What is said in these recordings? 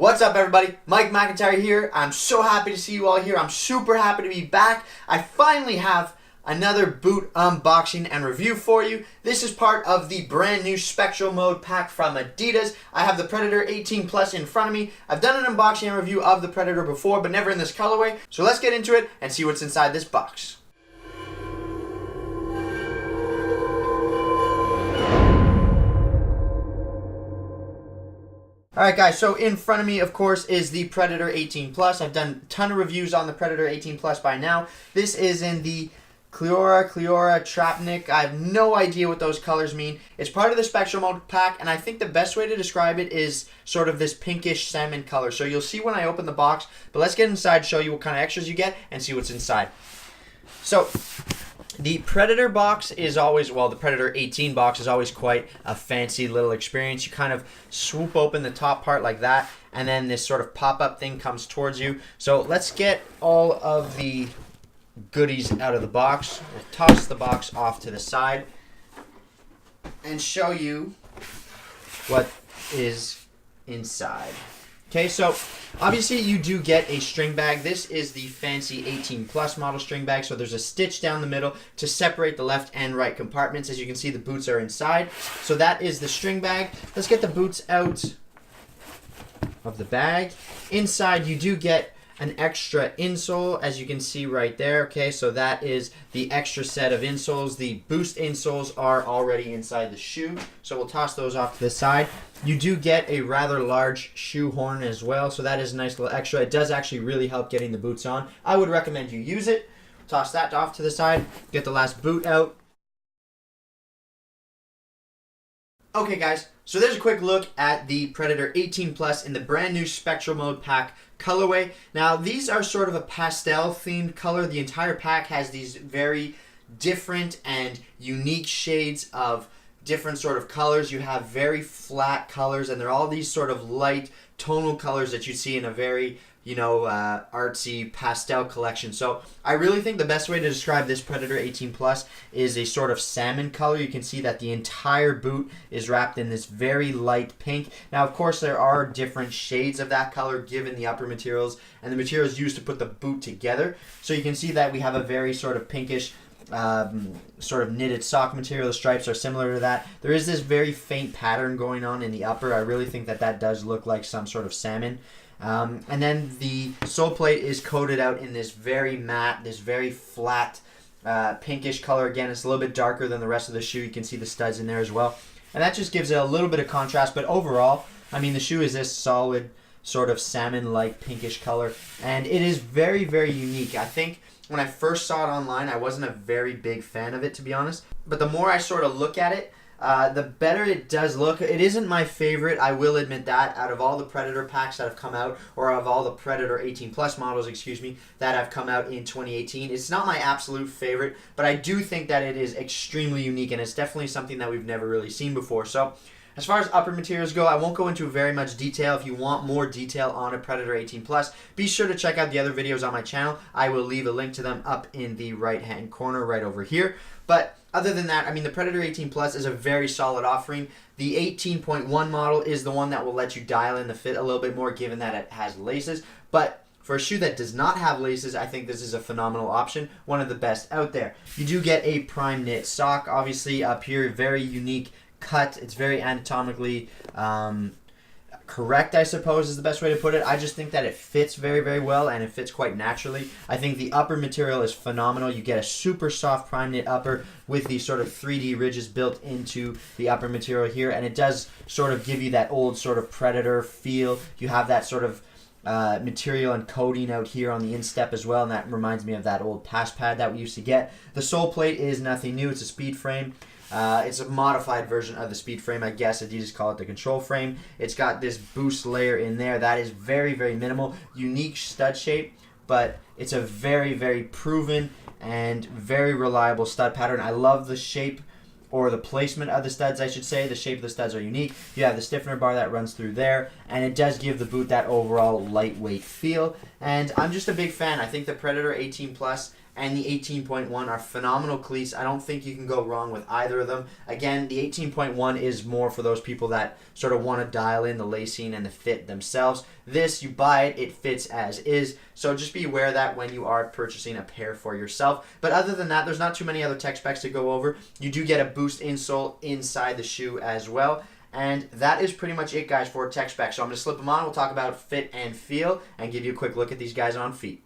What's up, everybody? Mike McIntyre here. I'm so happy to see you all here. I'm super happy to be back. I finally have another boot unboxing and review for you. This is part of the brand new Spectral Mode Pack from Adidas. I have the Predator 18 Plus in front of me. I've done an unboxing and review of the Predator before, but never in this colorway. So let's get into it and see what's inside this box. Alright guys, so in front of me, of course, is the Predator 18 Plus. I've done a ton of reviews on the Predator 18 Plus by now. This is in the Cleora, Trapnik. I have no idea what those colors mean. It's part of the Spectral Mode Pack, and I think the best way to describe it is sort of this pinkish salmon color. So you'll see when I open the box, but let's get inside, show you what kind of extras you get, and see what's inside. So the Predator box is always, well, the Predator 18 box is always quite a fancy little experience. You kind of swoop open the top part like that, and then this sort of pop-up thing comes towards you. So let's get all of the goodies out of the box. We'll toss the box off to the side and show you what is inside. Okay, so obviously you do get a string bag. This is the fancy 18 Plus model string bag. So there's a stitch down the middle to separate the left and right compartments. As you can see, the boots are inside. So that is the string bag. Let's get the boots out of the bag. Inside you do get an extra insole, as you can see right there. Okay, so that is the extra set of insoles. The boost insoles are already inside the shoe, so we'll toss those off to the side. You do get a rather large shoe horn as well, so that is a nice little extra. It does actually really help getting the boots on. I would recommend you use it. Toss that off to the side. Get the last boot out. Okay guys, so there's a quick look at the Predator 18 Plus in the brand new Spectral Mode Pack colorway. Now these are sort of a pastel themed color. The entire pack has these very different and unique shades of different sort of colors. You have very flat colors, and they're all these sort of light tonal colors that you see in a very, you know, artsy pastel collection. So I really think the best way to describe this Predator 18 Plus is a sort of salmon color. You can see that the entire boot is wrapped in this very light pink. Now, of course, there are different shades of that color given the upper materials and the materials used to put the boot together. So you can see that we have a very sort of pinkish sort of knitted sock material. The stripes are similar to that. There is this very faint pattern going on in the upper. I really think that that does look like some sort of salmon. And then the sole plate is coated out in this very matte, this very flat pinkish color. Again, it's a little bit darker than the rest of the shoe. You can see the studs in there as well. And that just gives it a little bit of contrast. But overall, I mean, the shoe is this solid sort of salmon-like pinkish color. And it is very, very unique. I think when I first saw it online, I wasn't a very big fan of it, to be honest. But the more I sort of look at it, the better it does look. It isn't my favorite, I will admit that, out of all the Predator packs that have come out, or of all the Predator 18 Plus models, excuse me, that have come out in 2018. It's not my absolute favorite, but I do think that it is extremely unique, and it's definitely something that we've never really seen before. So as far as upper materials go, I won't go into very much detail. If you want more detail on a Predator 18 Plus, be sure to check out the other videos on my channel. I will leave a link to them up in the right-hand corner right over here. But other than that, I mean, the Predator 18 Plus is a very solid offering. The 18.1 model is the one that will let you dial in the fit a little bit more, given that it has laces. But for a shoe that does not have laces, I think this is a phenomenal option, one of the best out there. You do get a prime knit sock, obviously, up here, very unique cut. It's very anatomically correct, I suppose, is the best way to put it. I just think that it fits very, very well, and it fits quite naturally. I think the upper material is phenomenal. You get a super soft prime knit upper with these sort of 3D ridges built into the upper material here, and it does sort of give you that old sort of Predator feel. You have that sort of material and coating out here on the instep as well, and that reminds me of that old pass pad that we used to get. The sole plate is nothing new. It's a speed frame. It's a modified version of the speed frame, I guess. Adidas call it the control frame. It's got this boost layer in there. That is very, very minimal. Unique stud shape, but it's a very, very proven and very reliable stud pattern. I love the shape, or the placement of the studs, I should say. The shape of the studs are unique. You have the stiffener bar that runs through there, and it does give the boot that overall lightweight feel. And I'm just a big fan. I think the Predator 18 Plus and the 18.1 are phenomenal cleats. I don't think you can go wrong with either of them. Again, the 18.1 is more for those people that sort of want to dial in the lacing and the fit themselves. This, you buy it, it fits as is. So just be aware of that when you are purchasing a pair for yourself. But other than that, there's not too many other tech specs to go over. You do get a boost insole inside the shoe as well. And that is pretty much it, guys, for tech specs. So I'm going to slip them on. We'll talk about fit and feel and give you a quick look at these guys on feet.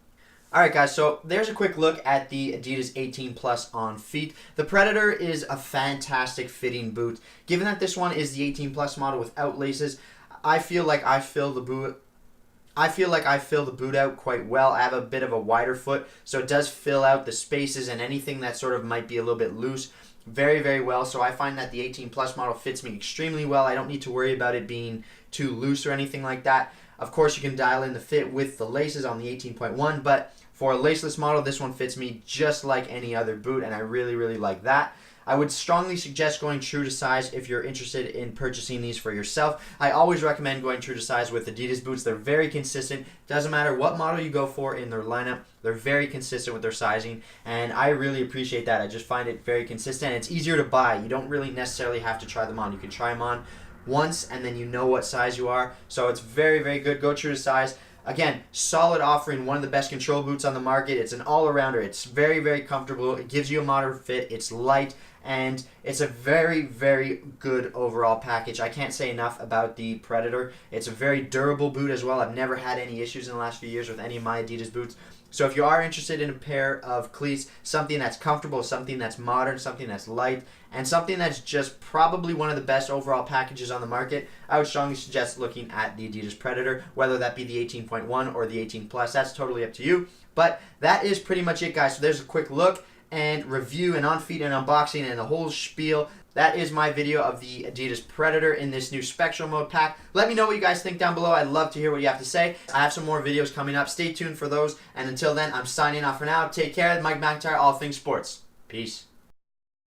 Alright guys, so there's a quick look at the Adidas 18 Plus on feet. The Predator is a fantastic fitting boot. Given that this one is the 18 Plus model without laces, I feel like I fill the boot out quite well. I have a bit of a wider foot, so it does fill out the spaces and anything that sort of might be a little bit loose very, very well. So I find that the 18 Plus model fits me extremely well. I don't need to worry about it being too loose or anything like that. Of course, you can dial in the fit with the laces on the 18.1, but for a laceless model, this one fits me just like any other boot, and I really, really like that. I would strongly suggest going true to size if you're interested in purchasing these for yourself. I always recommend going true to size with Adidas boots. They're very consistent. Doesn't matter what model you go for in their lineup. They're very consistent with their sizing, and I really appreciate that. I just find it very consistent. It's easier to buy. You don't really necessarily have to try them on. You can try them on once, and then you know what size you are. So it's very, very good. Go true to size. Again, solid offering, one of the best control boots on the market. It's an all-arounder. It's very, very comfortable. It gives you a modern fit. It's light, and it's a very, very good overall package. I can't say enough about the Predator. It's a very durable boot as well. I've never had any issues in the last few years with any of my Adidas boots. So if you are interested in a pair of cleats, something that's comfortable, something that's modern, something that's light, and something that's just probably one of the best overall packages on the market, I would strongly suggest looking at the Adidas Predator, whether that be the 18.1 or the 18 Plus. That's totally up to you. But that is pretty much it, guys. So there's a quick look and review and on-feet and unboxing and the whole spiel. That is my video of the Adidas Predator in this new Spectral Mode Pack. Let me know what you guys think down below. I'd love to hear what you have to say. I have some more videos coming up. Stay tuned for those. And until then, I'm signing off for now. Take care. Mike McIntyre, all things sports. Peace.